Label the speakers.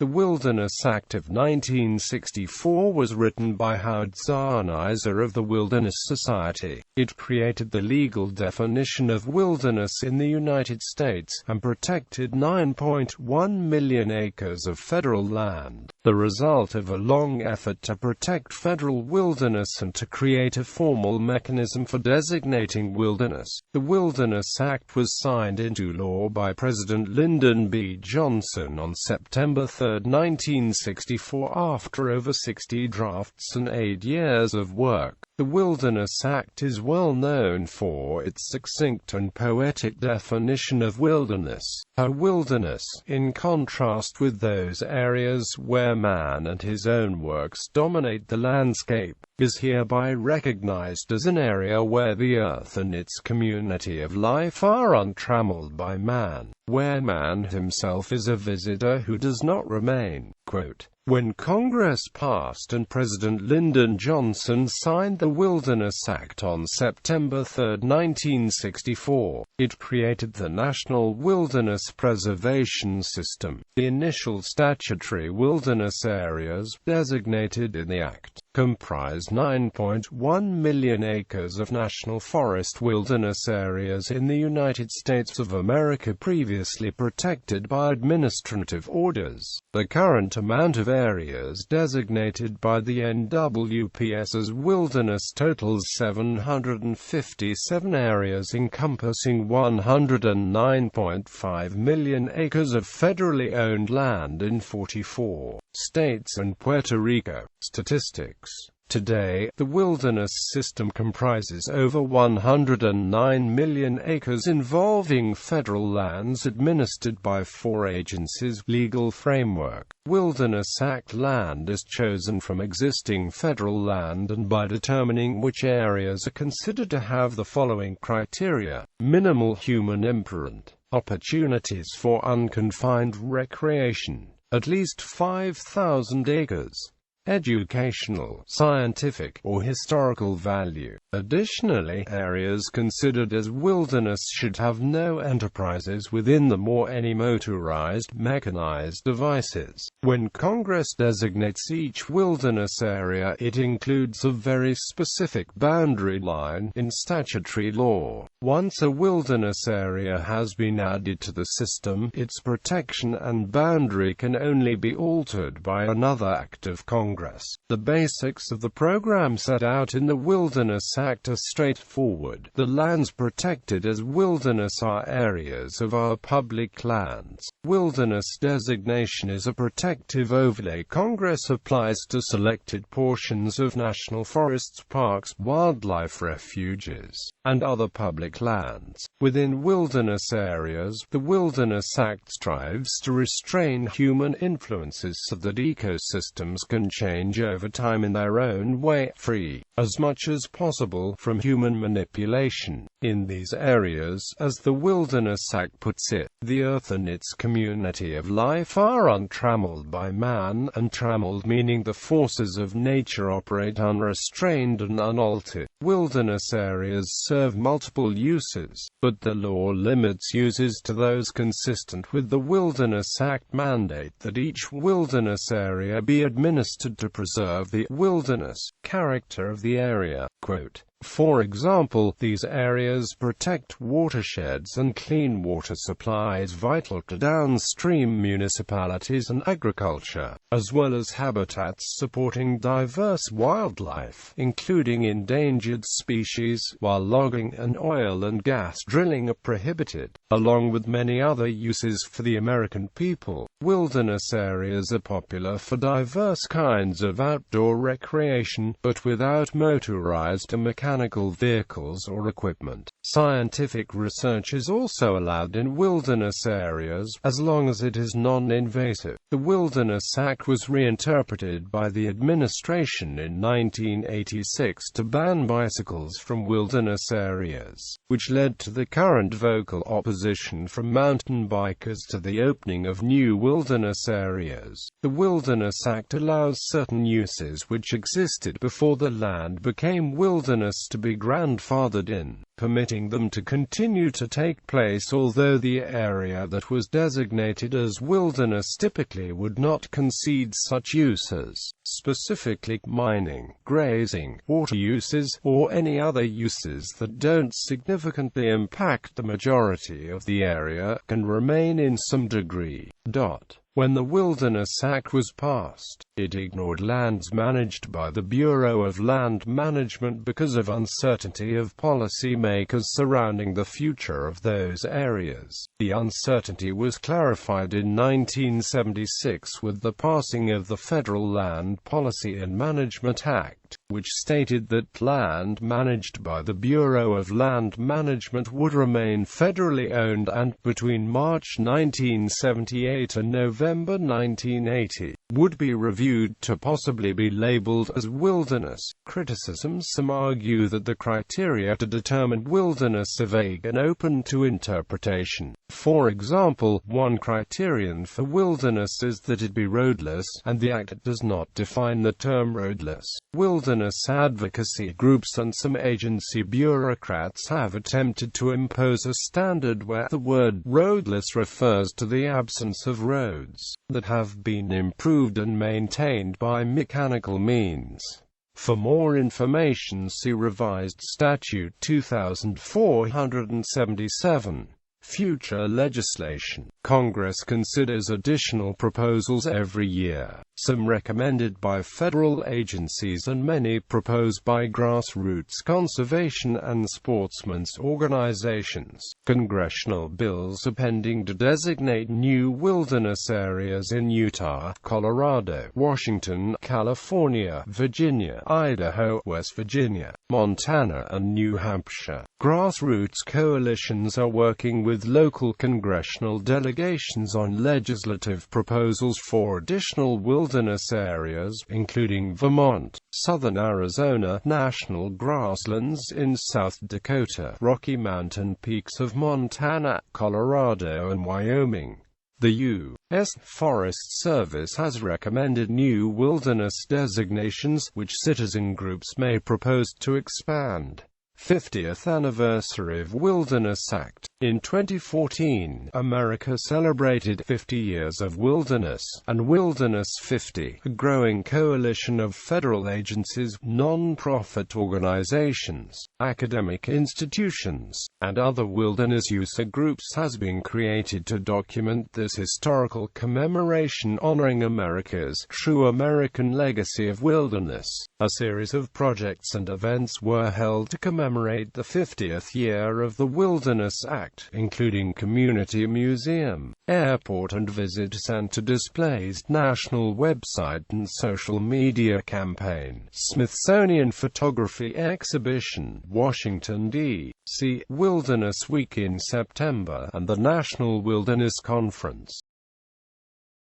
Speaker 1: The Wilderness Act of 1964 was written by Zahniser of the Wilderness Society. It created the legal definition of wilderness in the United States, and protected 9.1 million acres of federal land, the result of a long effort to protect federal wilderness and to create a formal mechanism for designating wilderness. The Wilderness Act was signed into law by President Lyndon B. Johnson on September 3, 1964, after over 60 drafts and 8 years of work. The Wilderness Act is well known for its succinct and poetic definition of wilderness. A wilderness, in contrast with those areas where man and his own works dominate the landscape, is hereby recognized as an area where the earth and its community of life are untrammeled by man, where man himself is a visitor who does not remain. Quote, when Congress passed and President Lyndon Johnson signed the Wilderness Act on September 3, 1964, it created the National Wilderness Preservation System. The initial statutory wilderness areas, designated in the Act, comprised 9.1 million acres of national forest wilderness areas in the United States of America previously protected by administrative orders. The current amount of areas designated by the NWPS as wilderness totals 757 areas encompassing 109.5 million acres of federally owned land in 44 states and Puerto Rico. Statistics. Today, the wilderness system comprises over 109 million acres involving federal lands administered by 4 agencies. Legal framework. Wilderness Act land is chosen from existing federal land and by determining which areas are considered to have the following criteria: minimal human imprint, opportunities for unconfined recreation, at least 5,000 acres, educational, scientific, or historical value. Additionally, areas considered as wilderness should have no enterprises within them or any motorized, mechanized devices. When Congress designates each wilderness area, it includes a very specific boundary line in statutory law. Once a wilderness area has been added to the system, its protection and boundary can only be altered by another act of Congress. The basics of the program set out in the Wilderness Act are straightforward. The lands protected as wilderness are areas of our public lands. Wilderness designation is a protective overlay Congress applies to selected portions of national forests, parks, wildlife refuges, and other public lands. Within wilderness areas, the Wilderness Act strives to restrain human influences so that ecosystems can change over time in their own way, free, as much as possible, from human manipulation. In these areas, as the Wilderness Act puts it, the earth and its community of life are untrammeled by man, untrammeled meaning the forces of nature operate unrestrained and unaltered. Wilderness areas serve multiple uses, but the law limits uses to those consistent with the Wilderness Act mandate that each wilderness area be administered to preserve the wilderness character of the area. Quote, for example, these areas protect watersheds and clean water supplies vital to downstream municipalities and agriculture, as well as habitats supporting diverse wildlife, including endangered species, while logging and oil and gas drilling are prohibited, along with many other uses for the American people. Wilderness areas are popular for diverse kinds of outdoor recreation, but without motorized or mechanical vehicles or equipment. Scientific research is also allowed in wilderness areas, as long as it is non-invasive. The Wilderness Act was reinterpreted by the administration in 1986 to ban bicycles from wilderness areas, which led to the current vocal opposition from mountain bikers to the opening of new wilderness areas. The Wilderness Act allows certain uses which existed before the land became wilderness to be grandfathered in, permitting them to continue to take place although the area that was designated as wilderness typically would not concede such uses, specifically mining, grazing, water uses, or any other uses that don't significantly impact the majority of the area, can remain in some degree. When the Wilderness Act was passed, it ignored lands managed by the Bureau of Land Management because of uncertainty of policymakers surrounding the future of those areas. The uncertainty was clarified in 1976 with the passing of the Federal Land Policy and Management Act, which stated that land managed by the Bureau of Land Management would remain federally owned and, between March 1978 and November 1980, would be reviewed to possibly be labeled as wilderness. Some argue that the criteria to determine wilderness are vague and open to interpretation. For example, one criterion for wilderness is that it be roadless, and the Act does not define the term roadless. Wilderness advocacy groups and some agency bureaucrats have attempted to impose a standard where the word roadless refers to the absence of roads that have been improved and maintained by mechanical means. For more information, see Revised Statute 2477. Future legislation. Congress considers additional proposals every year, some recommended by federal agencies and many proposed by grassroots conservation and sportsmen's organizations. Congressional bills are pending to designate new wilderness areas in Utah, Colorado, Washington, California, Virginia, Idaho, West Virginia, Montana, and New Hampshire. Grassroots coalitions are working with local congressional delegations on legislative proposals for additional wilderness areas, including Vermont, southern Arizona, national grasslands in South Dakota, Rocky Mountain peaks of Montana, Colorado, and Wyoming. The U.S. Forest Service has recommended new wilderness designations, which citizen groups may propose to expand. 50th Anniversary of Wilderness Act. In 2014, America celebrated 50 years of wilderness, and Wilderness 50, a growing coalition of federal agencies, non-profit organizations, academic institutions, and other wilderness user groups has been created to document this historical commemoration honoring America's true American legacy of wilderness. A series of projects and events were held to commemorate the 50th year of the Wilderness Act, including community museum, airport and visit center displays, national website and social media campaign, Smithsonian photography exhibition, Washington, D.C., Wilderness Week in September, and the National Wilderness Conference.